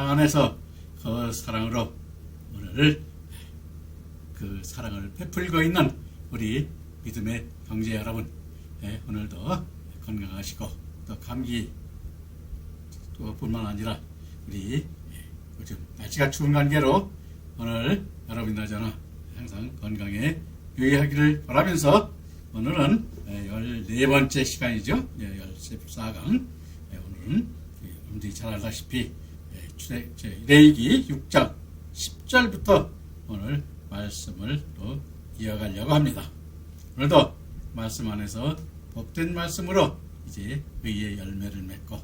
사랑 안에서 그 사랑으로 오늘 그 사랑을 베풀고 있는 우리 믿음의 형제 여러분, 오늘도 건강하시고 또 감기 또 뿐만 아니라 우리 요즘 날씨가 추운 관계로 오늘 여러분이나 저나 항상 건강에 유의하기를 바라면서 오늘은 14번째 시간이죠. 14강. 오늘은 여러분들이 잘 알다시피 레위기 6장 10절부터 오늘 말씀을 또 이어가려고 합니다. 오늘도 말씀 안에서 복된 말씀으로 이제 의의 열매를 맺고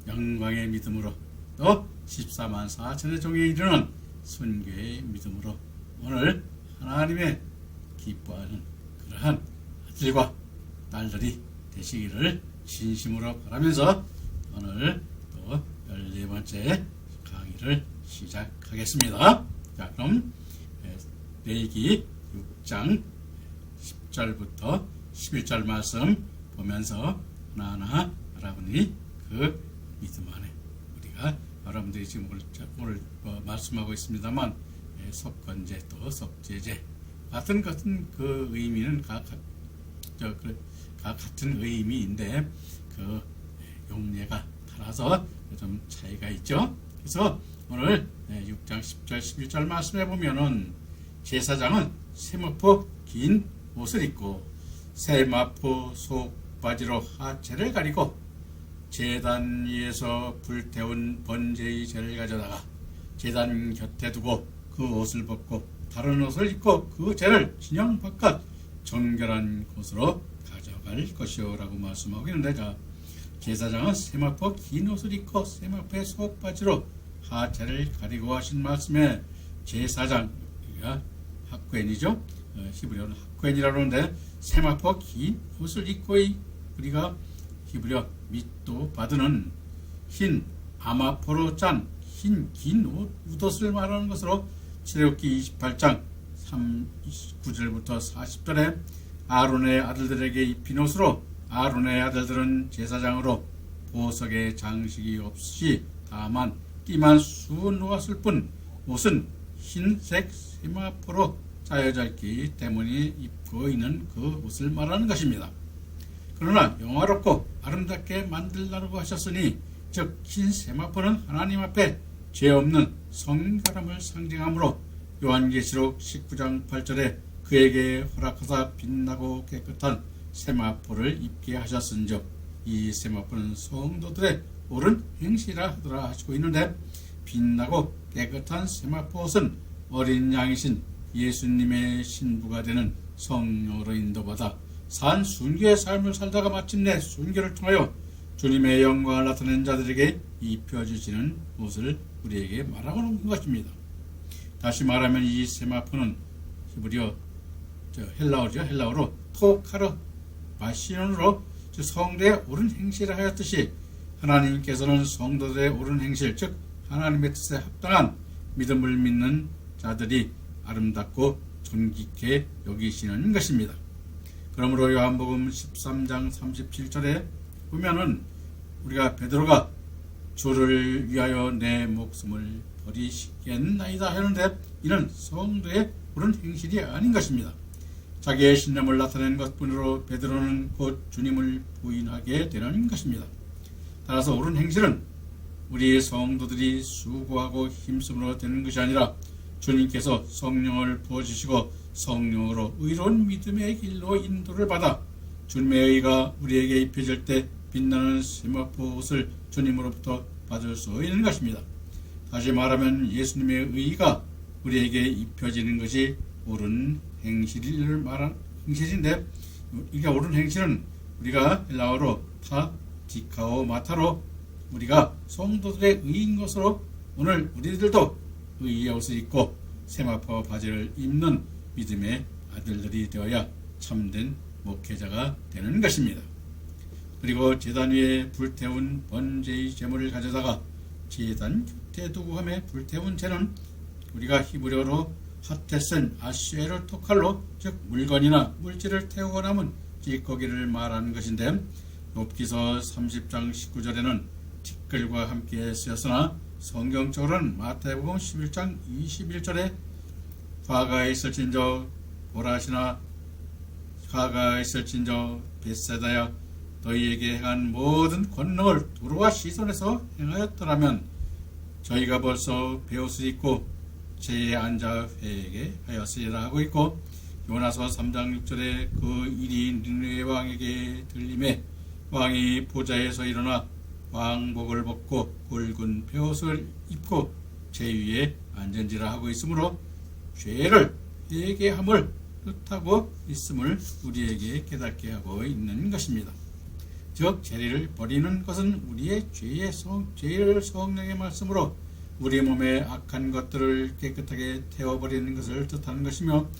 영광의 믿음으로 또 14만 4천의 종에 이르는 순교의 믿음으로 오늘 하나님의 기뻐하는 그러한 아들과 딸들이 되시기를 진심으로 바라면서 오늘 또 14번째 강의를 시작하겠습니다. 자, 그럼 레위기 6장 10절부터 11절 말씀 보면서 하나하나 여러분이 그 믿음 안에 우리가 여러분들이 지금 오늘 말씀하고 있습니다만 속건제 또 속죄제 같은 그 의미는 같은 의미인데 그 용례가 달라서 좀 차이가 있죠. 그래서 오늘 6장 10절 11절 말씀해 보면은 제사장은 세마포 긴 옷을 입고 세마포 속바지로 하체를 가리고 제단 위에서 불태운 번제의 재를 가져다가 제단 곁에 두고 그 옷을 벗고 다른 옷을 입고 그 재를 진영 바깥 정결한 곳으로 가져갈 것이오라고 말씀하고 있는데, 자, 제사장은 세마포 긴 옷을 입고 세마포의 속바지로 하체를 가리고 하신 말씀에 제사장, 우리가 학교인이죠. 히브리어는 학교인이라고 하는데 세마포 긴 옷을 입고 우리가 히브리어 밑도 받는 흰 아마포로 짠 흰 긴 옷을 말하는 것으로 출애굽기 28장 39절부터 40절에 아론의 아들들에게 입힌 옷으로 아론의 아들들은 제사장으로 보석의 장식이 없이 다만 띠만 수놓았을 뿐 옷은 흰색 세마포로 짜여져 있기 때문에 입고 있는 그 옷을 말하는 것입니다. 그러나 영화롭고 아름답게 만들라고 하셨으니 즉 흰 세마포는 하나님 앞에 죄 없는 성결함을 상징하므로 요한계시록 19장 8절에 그에게 허락하사 빛나고 깨끗한 세마포를 입게 하셨은즉 이 세마포는 성도들의 옳은 행실이라 하더라 하시고 있는데, 빛나고 깨끗한 세마포 옷은 어린 양이신 예수님의 신부가 되는 성령으로 인도받아 산 순교의 삶을 살다가 마침내 순교를 통하여 주님의 영광을 나타낸 자들에게 입혀주시는 옷을 우리에게 말하고 있는 것입니다. 다시 말하면 이 세마포는 히브리어 헬라어로 토카르 바시온으로 성도의 옳은 행실을 하였듯이 하나님께서는 성도들의 옳은 행실, 즉 하나님의 뜻에 합당한 믿음을 믿는 자들이 아름답고 존귀케 여기시는 것입니다. 그러므로 요한복음 13장 37절에 보면은 우리가 베드로가 주를 위하여 내 목숨을 버리시겠나이다 하는데 이는 성도의 옳은 행실이 아닌 것입니다. 자기의 신념을 나타낸 것뿐으로 베드로는 곧 주님을 부인하게 되는 것입니다. 따라서 옳은 행실은 우리 성도들이 수고하고 힘쓰므로 되는 것이 아니라 주님께서 성령을 부어주시고 성령으로 의로운 믿음의 길로 인도를 받아 주님의 의가 우리에게 입혀질 때 빛나는 세마포 옷을 주님으로부터 받을 수 있는 것입니다. 다시 말하면 예수님의 의가 우리에게 입혀지는 것이 옳은 행실을 말한 행실인데, 이게 옳은 행실은 우리가 헬라어로 디카오 마타로 우리가 성도들의 의인 것으로 오늘 우리들도 의의 옷을 입고 세마포 바지를 입는 믿음의 아들들이 되어야 참된 목회자가 되는 것입니다. 그리고 제단 위에 불태운 번제의 제물을 가져다가 제단 곁에 두고 하며 불태운 제는 우리가 히브리어로 핫테센 아쉐를 토칼로, 즉 물건이나 물질을 태우고 남은 찌꺼기를 말하는 것인데, 욥기서 30장 19절에는 티끌과 함께 쓰였으나 성경적으로는 마태복음 11장 21절에 화가 있을진저 고라시나 화가 있을진저 벳세다야 너희에게 행한 모든 권능을 두루와 시선에서 행하였더라면 저희가 벌써 배울 수 있고 제에 앉아 회개하였으리라 하고 있고, 요나서 3장 6절에 그 일이 니느웨 왕에게 들림에 왕이 보좌에서 일어나 왕복을 벗고 굵은 베옷을 입고 제 위에 앉은지라 하고 있으므로 죄를 회개함을 뜻하고 있음을 우리에게 깨닫게 하고 있는 것입니다. 즉 죄를 버리는 것은 우리의 죄를 성령의 말씀으로 우리 몸의 악한 것들을 깨끗하게 태워버리는 것을 뜻하는 것이며,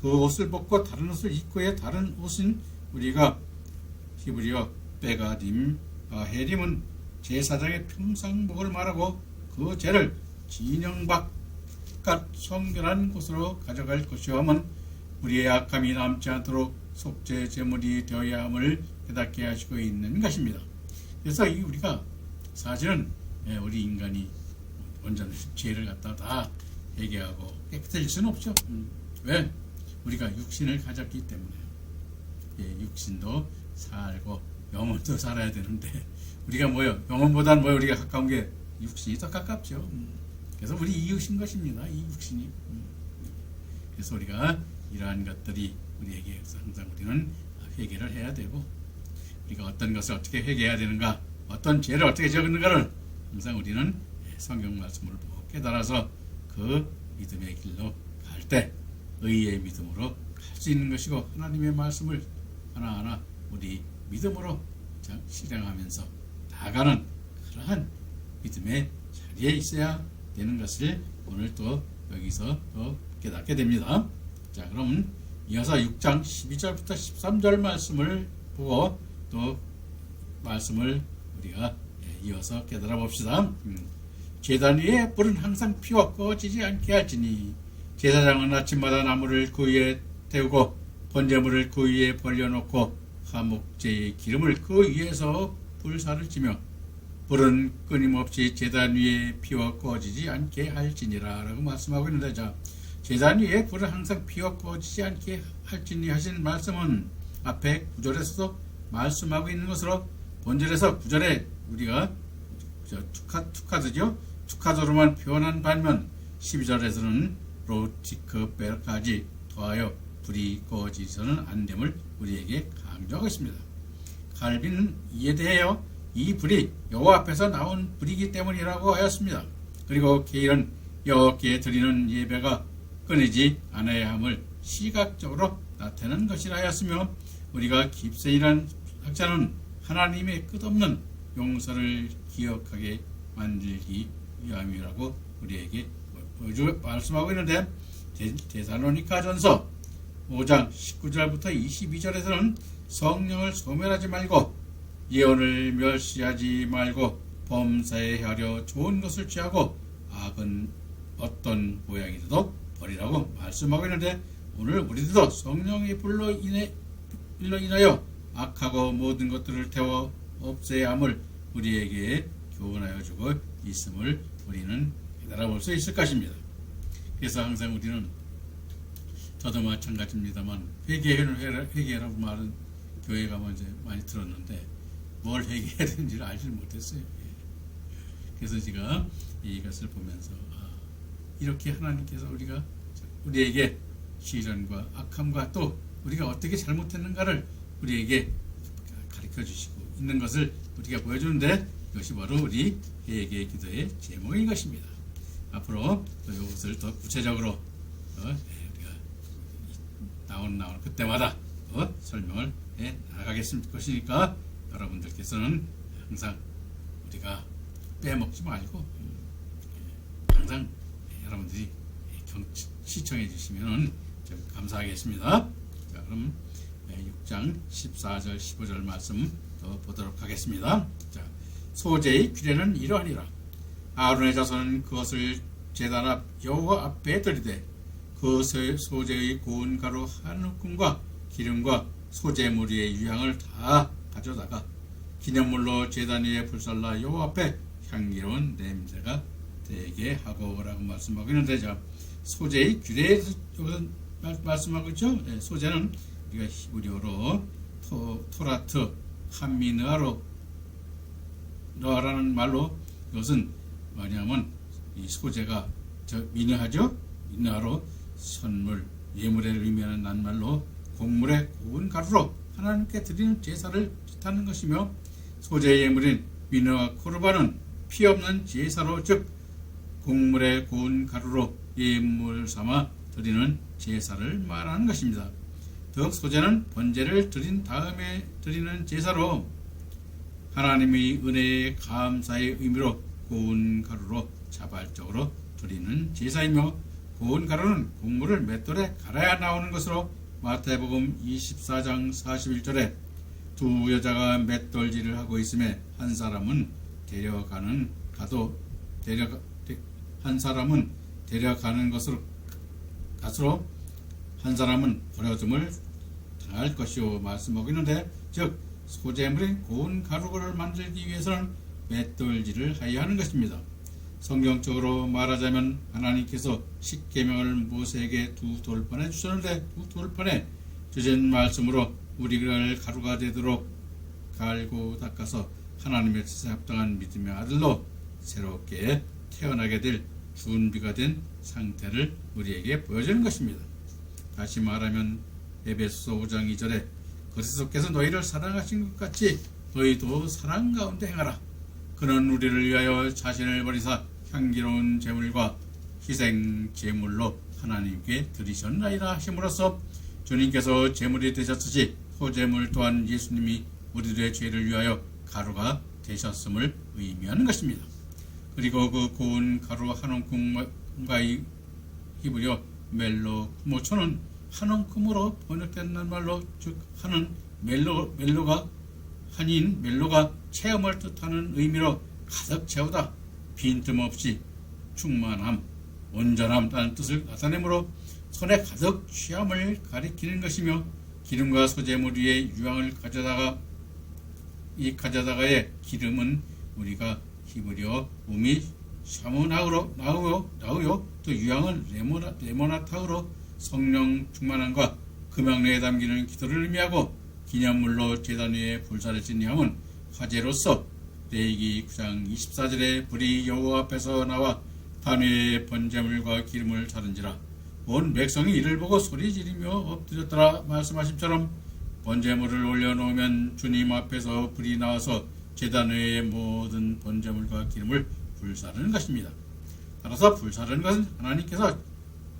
그 옷을 벗고 다른 옷을 입고의 다른 옷은 우리가 히브리어 베가딤 헤림은 제사장의 평상복을 말하고 그 죄를 진영 바깥 성결한 곳으로 가져갈 것이오면 우리의 악함이 남지 않도록 속죄 제물이 되어야 함을 깨닫게 하시고 있는 것입니다. 그래서 우리가 사실은 우리 인간이 온전히 죄를 갖다 다 회개하고 깨끗해질 수는 없죠. 왜? 우리가 육신을 가졌기 때문에. 육신도 살고 영혼도 살아야 되는데 우리가 영혼보다는 우리가 가까운 게 육신이 더 가깝죠. 그래서 우리 이웃인 것입니다. 이 육신이. 그래서 우리가 이러한 것들이 우리에게 항상 우리는 회개를 해야 되고, 우리가 어떤 것을 어떻게 회개해야 되는가, 어떤 죄를 어떻게 적는가를 항상 우리는 성경 말씀을 보고 깨달아서 그 믿음의 길로 갈 때 의의 믿음으로 갈 수 있는 것이고, 하나님의 말씀을 하나하나 우리 믿음으로 실행하면서 나아가는 그러한 믿음의 자리에 있어야 되는 것을 오늘 또 여기서 또 깨닫게 됩니다. 자, 그럼 이어서 6장 12절부터 13절 말씀을 보고 또 말씀을 우리가 이어서 깨달아 봅시다. 제단 위에 불은 항상 피워 꺼지지 않게 할지니 제사장은 아침마다 나무를 그 위에 태우고 번제물을 그 위에 벌려놓고 화목제의 기름을 그 위에서 불사를 찌며 불은 끊임없이 제단 위에 피워 꺼지지 않게 할지니라 라고 말씀하고 있는데, 자, 제단 위에 불은 항상 피워 꺼지지 않게 할지니 하신 말씀은 앞에 9절에서도 말씀하고 있는 것으로, 본절에서 9절에 우리가 투카드죠. 투카드로만 표현한 반면 12절에서는 로티크 베르까지 더하여 불이 꺼지서는 안 됨을 우리에게 강조하고 있습니다. 갈비는 이에 대하여 이 불이 여호와 앞에서 나온 불이기 때문이라고 하였습니다. 그리고 게일은 여호와께 드리는 예배가 끊이지 않아야 함을 시각적으로 나타내는 것이라 하였으며, 우리가 깁센이라는 학자는 하나님의 끝없는 용서를 기억하게 만들기 위함이라고 우리에게 말씀하고 있는데, 데살로니가전서 5장 19절부터 22절에서는 성령을 소멸하지 말고 예언을 멸시하지 말고 범사에 좋은 것을 취하고 악은 어떤 모양이라도 버리라고 말씀하고 있는데, 오늘 우리들도 성령의 불로 인하여 악하고 모든 것들을 태워 없애야 함을 우리에게 교훈하여 주고 있음을 우리는 깨달아 볼 수 있을 것입니다. 그래서 항상 우리는, 저도 마찬가지입니다만, 회개라고 말은 교회 가면 이제 많이 들었는데 뭘 회개해야 되는지를 알지 못했어요. 그래서 제가 이것을 보면서 이렇게 하나님께서 우리에게 시련과 악함과 또 우리가 어떻게 잘못했는가를 우리에게 가르쳐 주시고 있는 것을 우리가 보여주는데, 이것이 바로 우리 회개 기도의 제목인 것입니다. 앞으로 또 이것을 더 구체적으로 우리가 나오는 그때마다 설명을 해 나가겠을 것이니까, 여러분들께서는 항상 우리가 빼먹지 말고 항상 여러분들이 시청해 주시면 좀 감사하겠습니다. 자, 그럼 6장 14절 15절 말씀 더 보도록 하겠습니다. 자, 소제의 규례는 이러하니라. 아론의 자손은 그것을 제단 앞 여호와 앞에 드리되 그 소제의 고운 가루 한 움큼과 기름과 소제무리의 유향을 다 가져다가 기념물로 제단 위에 불살라 여호와 앞에 향기로운 냄새가 되게 하고라고 말씀하고 있는데, 자, 소재의 규례에서 말씀하고 있죠. 네, 소재는 우리가 히브리어로 토라트, 한미느아로 너라는 말로, 이것은 뭐냐면 이 소재가 미느하죠. 미느하로 선물, 예물을 의미하는 낱말로 곡물의 고운 가루로 하나님께 드리는 제사를 뜻하는 것이며, 소재의 예물인 미느와 코르반은 피 없는 제사로, 즉 곡물의 고운 가루로 예물 삼아 드리는 제사를 말하는 것입니다. 더욱 소재는 번제를 드린 다음에 드리는 제사로 하나님의 은혜의 감사의 의미로 고운 가루로 자발적으로 드리는 제사이며, 고운 가루는 곡물을 맷돌에 갈아야 나오는 것으로 마태복음 24장 41절에 두 여자가 맷돌질을 하고 있음에 한 사람은 데려가는 것으로 한 사람은 버려짐을 당할 것이요 말씀하고 있는데, 즉 소재물인 고운 가루를 만들기 위해서는 맷돌질을 하여야 하는 것입니다. 성경적으로 말하자면 하나님께서 십계명을 모세에게 두 돌판에 주셨는데, 두 돌판에 주신 말씀으로 우리를 가루가 되도록 갈고 닦아서 하나님의 뜻에 합당한 믿음의 아들로 새롭게 태어나게 될 준비가 된 상태를 우리에게 보여주는 것입니다. 다시 말하면 에베소서 5장 2절에 그리스도께서 너희를 사랑하신 것 같이 너희도 사랑 가운데 행하라. 그는 우리를 위하여 자신을 버리사 향기로운 제물과 희생 제물로 하나님께 드리셨나이다 하심으로써 주님께서 제물이 되셨듯이 소제물 또한 예수님이 우리들의 죄를 위하여 가루가 되셨음을 의미하는 것입니다. 그리고 그 고운 가루 한 움큼과 히브리어 멜로모초는 한 움큼으로 번역된 말로, 즉 한은 멜로가 체험을 뜻하는 의미로 가득 채우다, 빈틈없이 충만함, 온전함이라는 뜻을 나타내므로 손에 가득 취함을 가리키는 것이며, 기름과 소재물 위에 유황을 가져다가 이 가져다가의 기름은 우리가 히브리어 우미 샤무나우요, 또 유황은 레모나타우로 성령 충만함과 금양내에 담기는 기도를 의미하고, 기념물로 제단 위에 불사를 지니함은 화제로서 레위기 9장 24절에 불이 여호와 앞에서 나와 단 위에 번제물과 기름을 자른지라 온 백성이 이를 보고 소리 지르며 엎드렸더라 말씀하심처럼, 번제물을 올려놓으면 주님 앞에서 불이 나와서 제단 위의 모든 번제물과 기름을 불사르는 것입니다. 따라서 불사르는 것은 하나님께서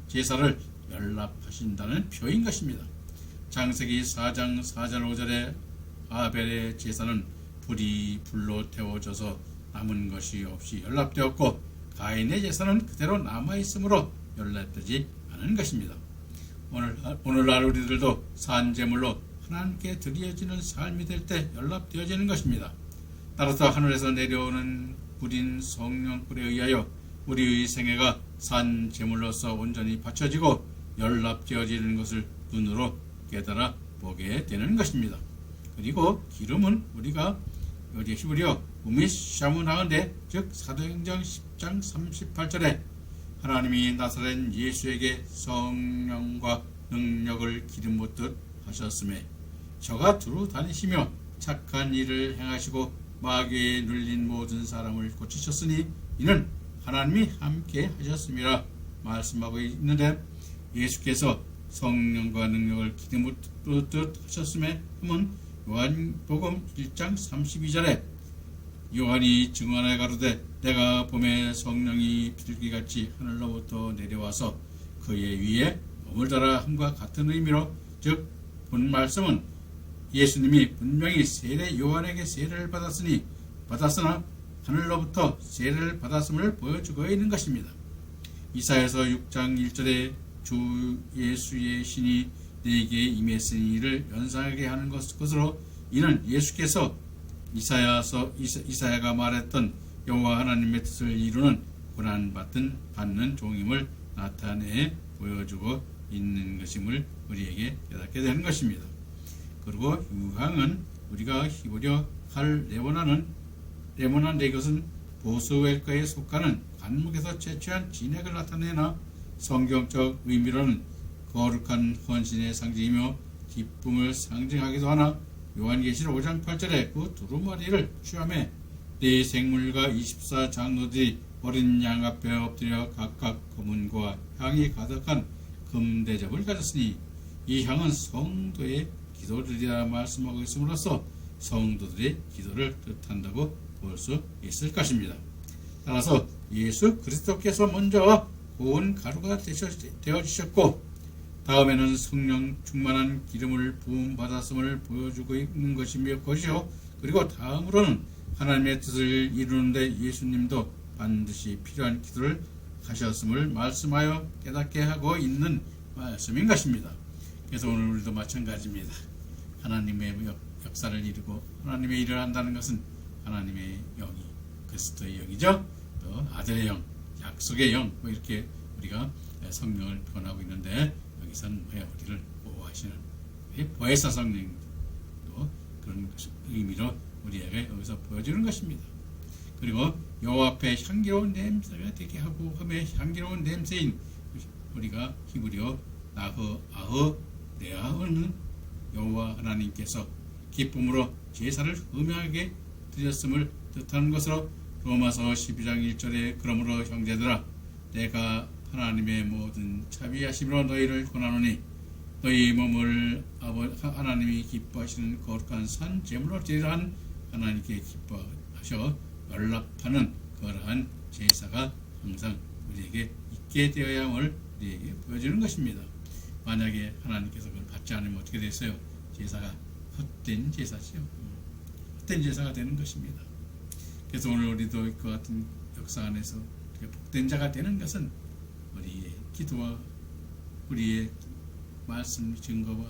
제사를 연락하신다는 표인 것입니다. 창세기 4장 4절 5절에 아벨의 제사는 불로 태워져서 남은 것이 없이 연락되었고, 가인의 제사는 그대로 남아있으므로 연락되지 않은 것입니다. 오늘날 우리들도 산제물로 하나님께 드려지는 삶이 될 때 연락되어지는 것입니다. 따라서 하늘에서 내려오는 불인 성령불에 의하여 우리의 생애가 산제물로서 온전히 바쳐지고 연락되어지는 것을 눈으로 깨달아 보게 되는 것입니다. 그리고 기름은 우리가 여기 히브리어 우미샤무나은데, 즉 사도행전 10장 38절에 하나님이 나사렛 예수에게 성령과 능력을 기름 붓듯 하셨음에 저가 두루 다니시며 착한 일을 행하시고 마귀에 눌린 모든 사람을 고치셨으니 이는 하나님이 함께 하셨음이라 말씀하고 있는데, 예수께서 성령과 능력을 기름 붓듯 하셨음에 하면 요한복음 1장 32절에 요한이 증언하여 가로되 내가 봄에 성령이 비둘기같이 하늘로부터 내려와서 그의 위에 머물더라 함과 같은 의미로, 즉 본 말씀은 예수님이 분명히 세례 요한에게 세례를 받았으나 하늘로부터 세례를 받았음을 보여주고 있는 것입니다. 이사야서 6장 1절에 주 예수의 신이 내게 임했으니를 연상하게 하는 것으로, 이는 예수께서 이사야가 말했던 여호와 하나님의 뜻을 이루는 고난받는 종임을 나타내 보여주고 있는 것임을 우리에게 깨닫게 되는 것입니다. 그리고 유황은 우리가 히브리어 레모나인데, 이것은 보스웰과에 속하는 간목에서 채취한 진액을 나타내나 성경적 의미로는 거룩한 헌신의 상징이며 기쁨을 상징하기도 하나 요한계시록 5장 8절에 그 두루마리를 취함해 네 생물과 24장로들이 어린 양 앞에 엎드려 각각 검은과 향이 가득한 금대접을 가졌으니 이 향은 성도의 기도들이라 말씀하고 있음으로써 성도들의 기도를 뜻한다고 볼 수 있을 것입니다. 따라서 예수 그리스도께서 먼저 고운 가루가 되어주셨고 다음에는 성령 충만한 기름을 부음받았음을 보여주고 있는 것이요 그리고 다음으로는 하나님의 뜻을 이루는데 예수님도 반드시 필요한 기도를 하셨음을 말씀하여 깨닫게 하고 있는 말씀인 것입니다. 그래서 오늘 우리도 마찬가지입니다. 하나님의 역사를 이루고 하나님의 일을 한다는 것은 하나님의 영이 그리스도의 영이죠. 또 아들의 영, 약속의 영, 뭐 이렇게 우리가 성령을 표현하고 있는데 여기서는 우리를 보호하시는 보혜사 성령 또 그런 의미로 우리에게 여기서 보여주는 것입니다. 그리고 여호와 앞에 향기로운 냄새가 되게 하고 흠의 향기로운 냄새인 우리가 히브리어 나흐 네아흐는 여호와 하나님께서 기쁨으로 제사를 흠하게 드렸음을 뜻하는 것으로 로마서 12장 1절에 그러므로 형제들아 내가 하나님의 모든 자비하심으로 너희를 권하노니 너희 몸을 하나님이 기뻐하시는 거룩한 산 제물로 드리라 한 하나님께 기뻐하셔 연락하는 그러한 제사가 항상 우리에게 있게 되어야 함을 우리에게 보여주는 것입니다. 만약에 하나님께서 그걸 받지 않으면 어떻게 됐어요? 제사가 헛된 제사지요. 헛된 제사가 되는 것입니다. 그래서 오늘 우리도 그 같은 역사 안에서 복된 자가 되는 것은 우리의 기도와 우리의 말씀 증거와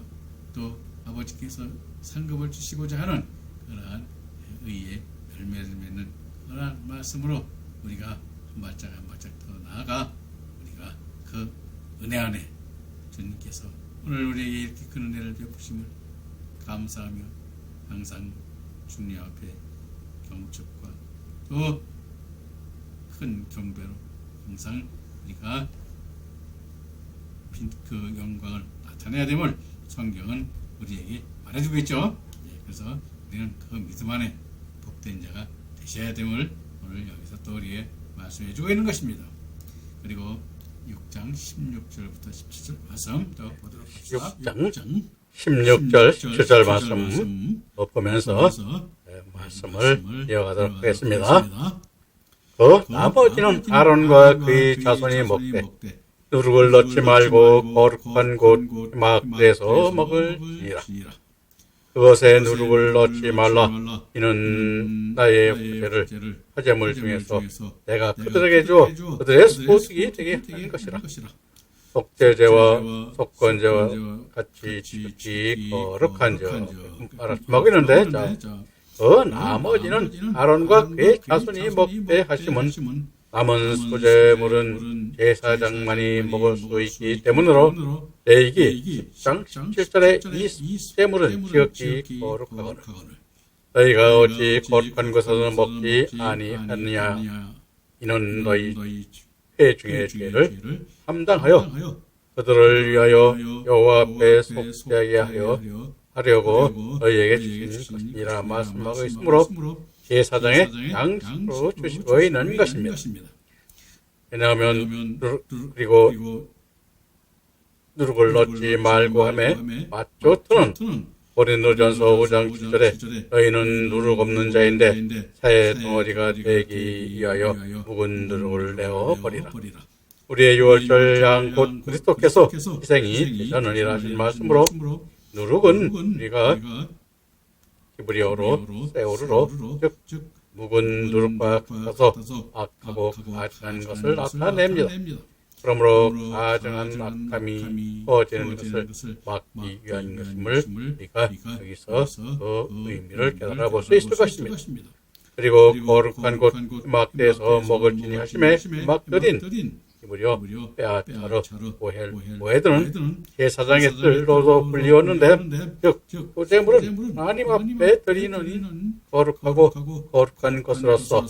또 아버지께서 상급을 주시고자 하는 그러한 의의 열매를 맺는 그러한 말씀으로 우리가 한 발짝 한 발짝 더 나아가 우리가 그 은혜 안에 주님께서 오늘 우리에게 이렇게 큰 은혜를 베푸심을 감사하며 항상 주님 앞에 경축과 또 큰 경배로 항상 우리가 그 영광을 나타내야 됨을 성경은 우리에게 말해주고 있죠. 그래서 우리는 그 믿음 안에 복된 자가 되셔야 됨을 오늘 여기서 또 우리에게 말씀해주고 있는 것입니다. 그리고 6장 16절부터 17절 말씀 또 보도록 합시다. 6장 16절 17절 말씀 보면서 말씀을 이어가도록 하겠습니다. 그 나머지는 아론과 그의 자손이 먹되 누룩을 넣지 말고 거룩한 곳 막대에서 먹을지니라. 그것에 누룩을 넣지 말라. 이는 나의 후제를 화제물 중에서 내가 그들에게 주어 그들의 소득이 되게 하는 것이라. 속죄제와 속건제와 같이 지극히 거룩한 자 먹이는데 나머지는 아론과 그의 자손이 먹되 하심은 남은 소재물은 제사장만이 먹을 수 있기 때문으로 레위기 10장 17절에 이 쇠물은 지극히 거룩하거늘 너희가 어찌 거룩한 것을 먹지 아니하느냐. 이는 너희 회 중의 죄를 감당하여 그들을 위하여 여호와 앞에 속죄하게 하려고 너희에게 주신 것이니라 말씀하고 있으므로 제사장의 양식으로 주시고 있는 것입니다. 왜냐하면 그리고 누룩을 넣지 말고 하매 마초트는 고린도전서 5장 7절에 너희는 누룩 없는 자인데 사의 덩어리가 되기 위하여 묵은 누룩을 내어 버리라. 우리의 유월절 양 곧 그리스도께서 희생이 되셨느니라 하신 말씀으로 누룩은 우리가 히브리어로 세오르로 즉 묵은 누룩과 같아서 악하고 가증한 것을 나타냅니다. 그러므로 가증한 악함이 퍼지는 것을 막기 위한 것임을 우리가 여기서 그 의미를 깨달아 볼 수 있을 것입니다. 그리고 거룩한 곳 막대에서 먹을지니 하심에 막들인 히브리어 빼앗자로 보헤드는 제사장의 뜰로도 불리웠는데 즉 소재물은 하나님 앞에 드리는 거룩하고 거룩한 것으로서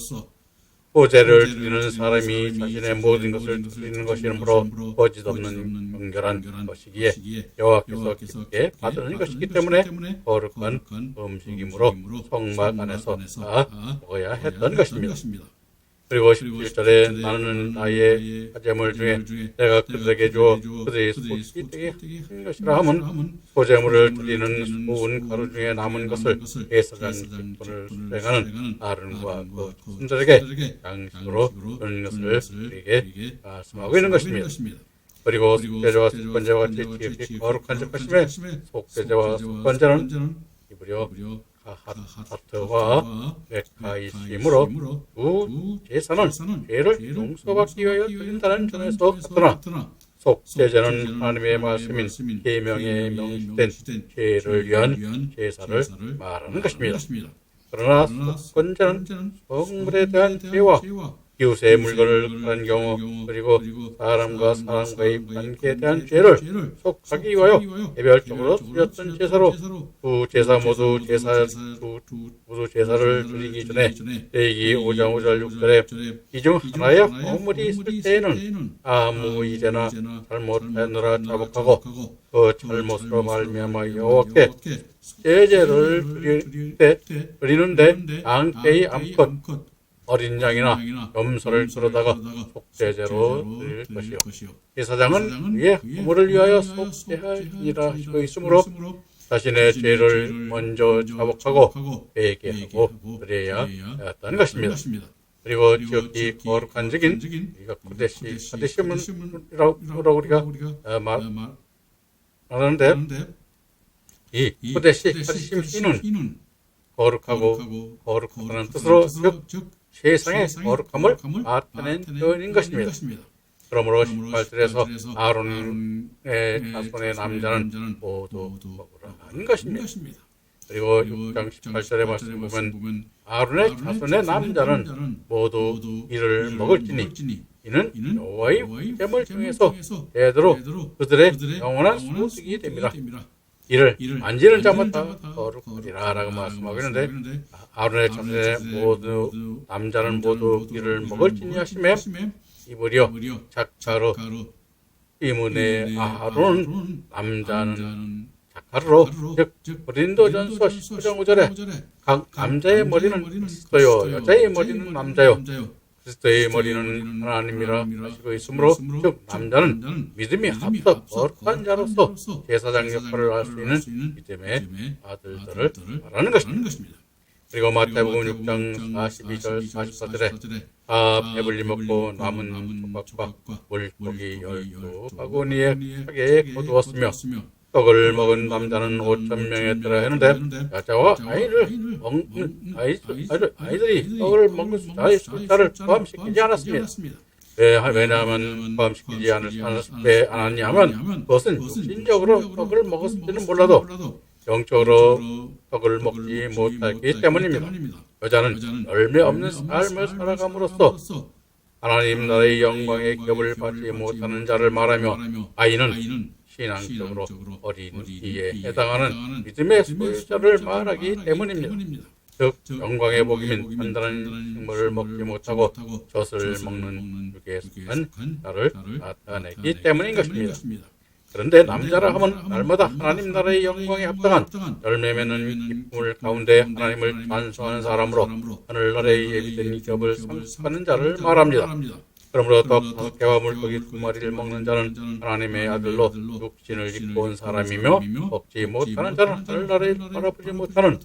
호재를 드리는 사람이 자신의 모든 것을 드리는 것이므로 거짓없는 정결한 것이기에 여호와께서 깊게 받으는 것이기 때문에 거룩한 음식이므로 성막 안에서 다 먹어야 했던 것입니다. 그리고 17절에 나는 나의 화제물 중에 내가 그들에게 주어 그들의 소식이 되게 한 것이라 함은 소제물을 드리는 소은 가루 중에 남은 것을 제사장 직분을 수행하는 아론과 그 자손들에게 양식으로 주는 것을 우리에게 말씀하고 있는 것입니다. 그리고 속죄제와 속건제와 같이 지극히 거룩한 것임에 속죄제와 속건제는 이브리어 하트와 메카이심으로 두 제사는 죄를 용서받기 위하여 드린다는 점에서 같으나 속죄제는 하나님의 말씀인 계명에 명시된 죄를 위한 제사를 말하는 것입니다. 그러나 속건제는 성물에 대한 죄와 이웃의 물건을 하는 경우 그리고 사람과 사람과의 관계에 대한 죄를 속하기 위하여 개별적으로 드렸던 제사로 두 제사 모두 제사를 드리기 전에 레위기 5장 5절 6절에 이 중 하나의 허물이 있을 때에는 아무 일에나 잘못하느라 자복하고 그 잘못으로 말미암아 여호와께 제제를 드리는데 양떼의 암컷 어린 양이나 염소를 끌어다가 속죄제로 드릴 것이요. 제사장은 위에 허물을 위하여 속죄하니라 하시고 있으므로 자신의 죄를 먼저 자복하고 회개하고 드려야 했다는 것입니다. 그리고 지극히 거룩한 적인 우리가 코데시문이라고 우리가 말하는데 이 코데시 카데심이는 거룩하고 거룩하다는 뜻으로 즉 세상의 거룩함을 나타낸 표현인 것입니다. 그러므로 18절에서 아론의 자손의 남자는 모두 먹으라 하는 것입니다. 그리고 6장 18절의 말씀 보면 아론의 자손의 남자는 모두 이를 먹을지니 이는 여호와의 됨을 통해서 대대로 그들의 영원한 소득이 됩니다. 이를 만지는 자마다 거룩하리라 라고 말씀하고 있는데 아론의 자손의 모두 남자는 모두 이를 먹을지니 하시매 이무려 작가로 이문의 아론은 남자는 작가로 즉 고린도전서 19장 5절에 남자의 머리는 그리스도요 여자의 머리는 남자요 그리스도의 머리는 하나님이라 하시고 있으므로 즉 남자는 믿음이 합쳐 거룩한 자로서 제사장 역할을 할 수 있는 믿음의 아들들을 말하는 것입니다. 그리고 마태복음 6장 42절 44절에 다 배불리 먹고 남은 조각과 물고기 12바구니에 하게 거두었으며 떡을 먹은 남자는 5,000명에 들어 했는데 여자와 아이들이 떡을 먹는 숫자를 포함시키지 않았습니다. 왜냐하면 포함시키지 않았냐 하면 그것은 육신적으로 떡을 먹었을지는 몰라도 영적으로 떡을 먹지 못했기 때문입니다. 여자는 열매 없는 삶을 살아감으로써 하나님 나라의 영광의 겹을 받지 못하는 자를 말하며 아이는 신앙적으로 어린 이에 해당하는 믿음의 소유자를 말하기 때문입니다. 즉 영광의 복임인 단단한 식물을 먹지 못하고 젖을 먹는 육에 속한 자를 나타내기 때문인 것입니다. 그런데 남자라 하면 날마다 하나님 나라의 영광에 합당한 열매 맺는 기쁨을 가운데 하나님을 찬송하는 사람으로 하늘나라의 예비된 겹을 상속하는 자를 말합니다. 그러므로 떡 5개와 물고기 2마리를 먹는 자는 하나님의 아들로 육신을 입고 온 사람이며 먹지 못하는 자는 하늘나라를 바라보지 못하는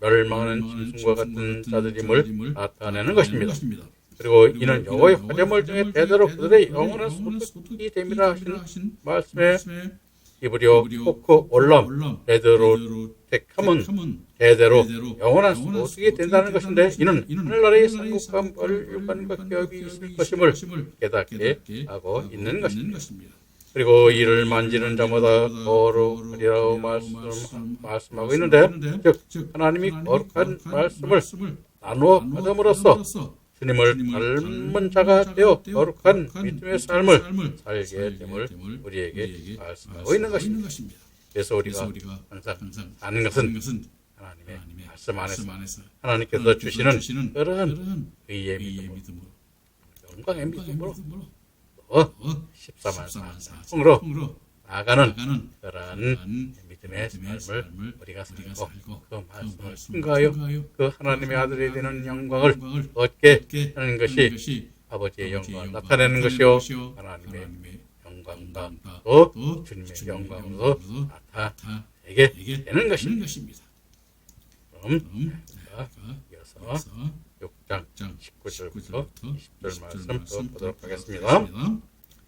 멸망하는 짐승과 같은 자들임을 나타내는 것입니다. 그리고 이는 여호와의 화제물 중에 대대로 그들의 영원한 소득이 됨이라 하신 말씀에 이브리어 코크 올람 베드로 택함은 대대로 영원한 소득이 된다는 것인데 이는 하늘나라의 상국과 멸류관과 기업이 있을 것임을 깨닫게 하고 있는 것입니다. 그리고 이를 만지는 자마다 거룩하리라고 말씀하고 있는데 즉 하나님이 거룩한 말씀을 나누어 받음으로써 주님을 닮은 자가 되어 거룩한 믿음의 삶을 살게 됨을 우리에게 말씀하고 있는 것입니다. 그래서 우리가 항상 사는 것은 하나님의 말씀 안에서 하나님께서 주시는 그런 의의 믿음으로 영광의 믿음으로 14만 4천으로 나아가는 그러한 믿음의 삶을 우리가 살고 그 말씀을 순가하여 그 하나님의 아들이 되는 영광을 얻게 하는 것이 아버지의 영광을 나타내는 것이요 하나님의 영광과 또 주님의 영광으로 나타내게 되는 것입니다. 그럼 우리가 이어서 6장 19절부터 20절 말씀 더 보도록 하겠습니다.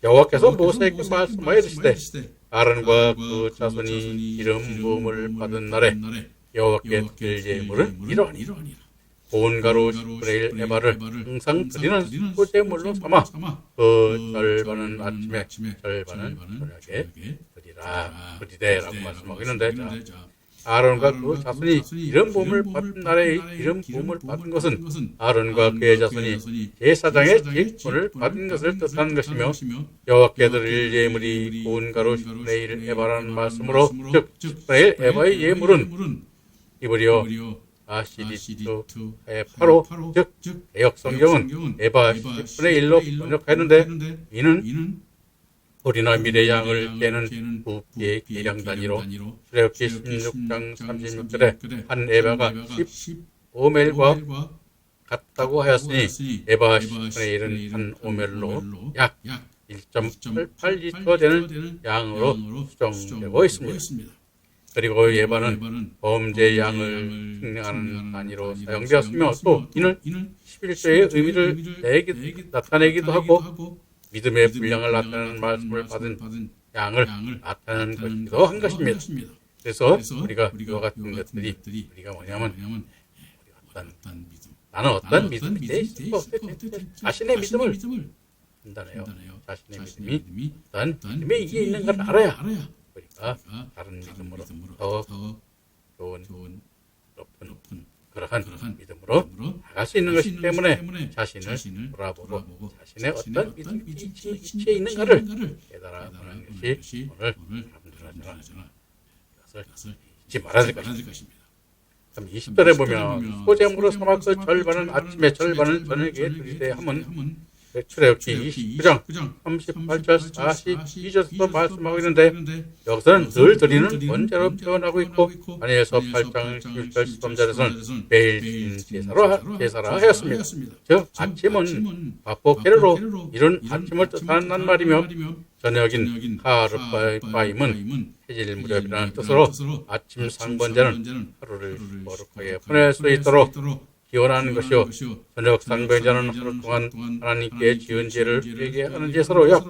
여호와께서 모세에게 말씀하여 이르시되 아론과 그 자손이 기름 부음을 받은 날에 여호와께 드릴 예물은 이러하니라. 고운 가루 10분의 1 에바를 항상 드리는 소제물로 삼아 그 절반은 아침에 절반은 저녁에 드리라 그리되라고 말씀하고 있는데, 아론과 그 자손이 기름 부음을 받은 날에 기름 부음을 받은 것은 아론과 그의 자손이 제사장의 직분을 받은 것을 뜻하는 것이며, 여호와께 드릴 예물이 고운 가루 10분의 1 에바라는 말씀으로, 즉 10분의 1 에바의 예물은 이브리어 아시리투의 파로, 즉 개역 성경은 에바 10분의 1로 번역하였는데, 이는 소리나 미래 양을 깨는 부피의 계량 단위로 출애굽기 16장 36절에 한 에바가 15멜과 같다고 하였으니 에바 10분의 1은 한 오멜로 약 1.88리터 되는 양으로 수정되고 있습니다. 그리고 에바는 범죄 양을 측량하는 단위로 사용되었으며, 또 이는 11조의 의미를 나타내기도 하고 믿음의 분량을 나타내는 말씀을 받은 양을 나타내는 것이기도 한 것입니다. 그래서 우리가 이와 같은 것들이 우리가 뭐냐면 나는 어떤 믿음이 돼 있고 자신의 믿음을 판단해요. 자신의 믿음이 어떤 믿음에 이게 있는 걸 알아야 우리가 다른 믿음으로 더 좋은 높은 그러한 믿음으로 나갈 수 있는 것이기 때문에 자신을 돌아보고 자신의 어떤 믿음이 위치에 있는가를 깨달아보는 것이 오늘 사람들은 이것을 잊지 말아야 될 것입니다. 그럼 20절에 보면 소제물로 삼아 그 절반은 아침에 절반은 저녁에 드리되 함은 출애굽기 29장 38절 42절에서 말씀하고 있는데, 여기서는 늘 드리는 번제로 표현하고 있고, 다니엘서 8장 11절 13절에서는 매일 제사라 하였습니다. 즉 아침은 바포케르로 이룬 아침을 뜻하는 말이며, 저녁인 하르바임은 해질 무렵이라는 뜻으로 아침 상번제는 하루를 거룩하게 보낼 수 있도록 기원하는 것이요, 저녁 상번제는 하루 동안 하나님께 지은 죄를 회개하게 하는 제사로 약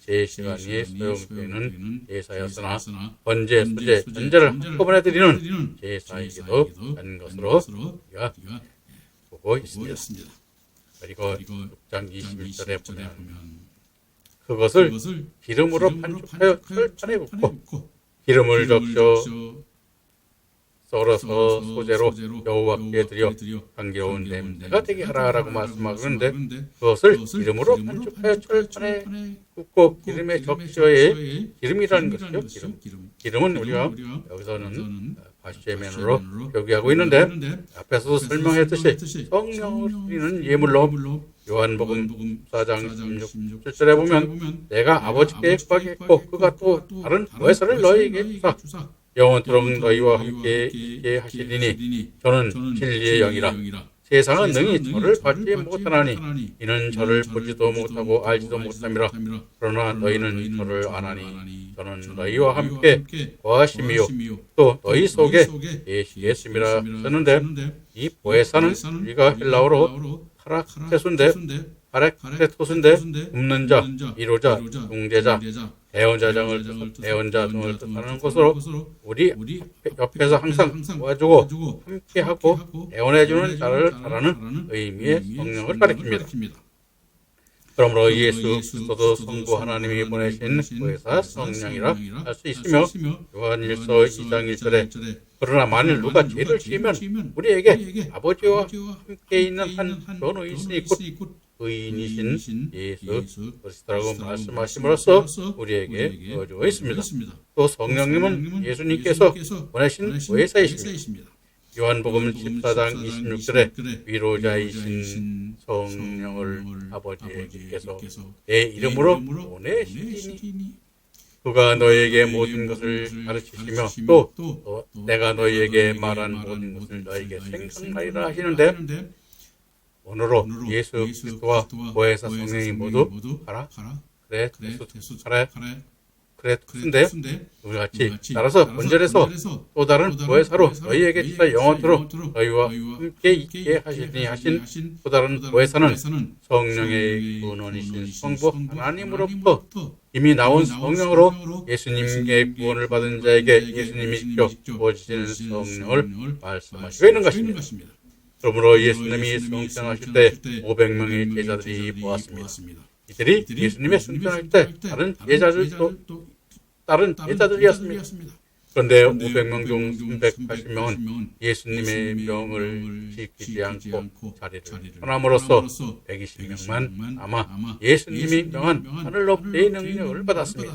제 시간이 소용되는 제사였으나 번제, 수제, 전제를 한꺼번에 드리는 제사이기도 한 것으로 우리가 보고 있습니다. 그리고 6장 21절에 보면 그것을 기름으로 반죽하여 철판에 붓고 기름을 적셔 썰어서 소재로 여호와께 드려 향기로운 냄새가 되게 하라라고 말씀하는데, 그것을 기름으로 반죽하여 철판에 굽고 기름에 적셔에 기름이라는 것이죠. 기름은 우리가 여기서는 바시메노로 표기하고 있는데, 앞에서도 설명했듯이 성령을 드리는 예물로 요한복음 4장 16절에 보면 내가 아버지께 구하겠고 그가 또 다른 보혜사를 너희에게 주사 영원토록 너희와 함께 있게 하시리니 저는 진리의 영이라. 세상은 능히 저를 받지 못하나니 이는 저를 보지도 못하고 알지도 못함이라. 그러나 너희는 저를 아나니 저는 너희와 함께 거하심이요 또 너희 속에 계시겠음이라 썼는데, 이 보혜사는 우리가 헬라어로 파라크레토스인데 굽는 자, 이루자, 중재자, 대언자 등을 뜻하는 것으로 우리 옆에서 항상 도와주고 함께하고 대언해주는 자를 말하는 의미의 성령을 가리킵니다. 그러므로 예수 그리스도도 성부 하나님이 보내신 보혜사 성령이라 할 수 있으며, 요한일서 2장 1절에 그러나 만일 누가 죄를 지으면 우리에게 아버지와 함께 있는 한 변호인이 있으니 곧 의인이신 예수 그리스도라고 말씀하심으로써 우리에게 주어지고 있습니다. 또 성령님은 예수님께서 보내신 보혜사이십니다. 요한복음 14장 26절에 위로자이신 성령을 아버지께서 내 이름으로 보내시니 그가 너에게 모든 것을 가르치시며 또 내가 너에게 말한 모든 것을 너에게 생각하리라 하시는데 오늘로 예수 그리스도와 보혜사 성령이 모두 가라 그래 뜻인데 우리 같이 따라서 본절에서 또 다른 보혜사로 너희에게 진짜 영원토록 너희와 함께 있게 하시니 하신 또 다른 보혜사는 성령의 근원이신 성부 하나님으로부터 이미 나온 성령으로 예수님께 구원을 받은 자에게 예수님이 직접 부어주시는 성령을 말씀하시고 있는 것입니다. 그러므로 예수님이 승천하실 때 500명의 제자들이 보았습니다. 이들이 예수님의 승천할 때 다른 제자들이었습니다. 그런데 500명 중 380명은 예수님의 명을 지키지 않고 자리를 떠남으로써 120명만 아마 예수님이 명한 하늘 높이의 능력을 받았습니다.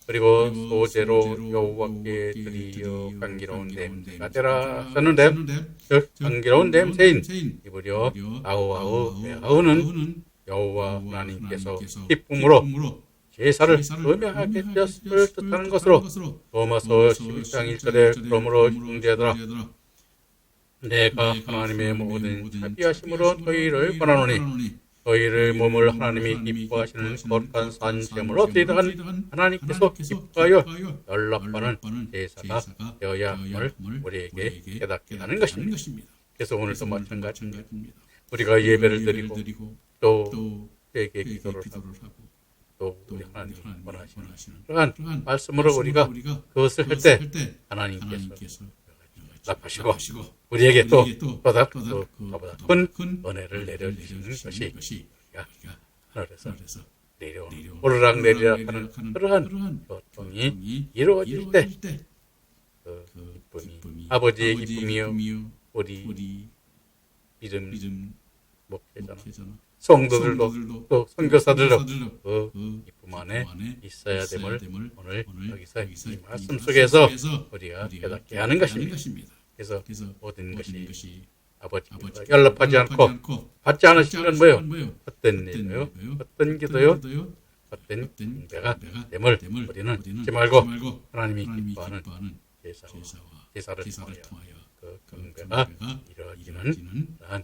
그리고 소재로 여호와께 드리어 향기로운 냄새가 되라 하셨는데 즉 향기로운 냄새인 이브리어 아우아우는 여호와 하나님께서 기쁨으로 제사를 음행하게 되었음을 뜻하는 것으로 로마서 11장 1절에 그러므로 형제들아 내가 하나님의 모든 자비하심으로 너희를 권하노니 너희를 몸을 하나님이 기뻐하시는 거룩한 산제물로 드리라 한 하나님께서 기뻐하여 연락받는 제사가 되어야 함을 우리에게 깨닫게 하는 것입니다. 그래서 오늘도 마찬가지입니다. 우리가 예배를 드리고 또 회개 기도를 하고 또 우리 하나님 원하시는 그러한 말씀으로 우리가 그것을 할 때 하나님께서 답하시고 우리에게 또 보다 큰 은혜를 내려주시는 것이 하늘에서 내려오는 오르락 내리락 하는 그러한 고통이 이루어질 때 그 기쁨이 아버지의 기쁨이요 우리 믿음 목회자나 성도들도 또 선교사들도 그 기쁨 안에 있어야 됨을 오늘 여기서 이 말씀 속에서 우리가 깨닫게 하는 것입니다. 그래서 모든 것이 아버지께서 연락하지 않고 받지 않으시면 뭐요? 헛된 일이요, 헛된 기도요, 헛된 경배가 됨을 우리는 잊지 말고 하나님이 기뻐하는 제사를 통하여 그 경배가 이루어지는 그러한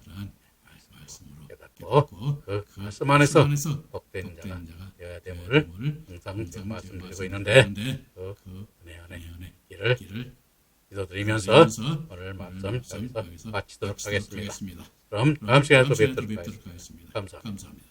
깨닫고 그 말씀 안에서 복된 자가 되어야 됨을 항상 말씀드리고 있는데 그 은혜 안에 길을 기도드리면서 오늘 말씀 여기서 마치도록 하겠습니다. 그럼 다음 시간에 또 뵙도록 하겠습니다. 감사합니다.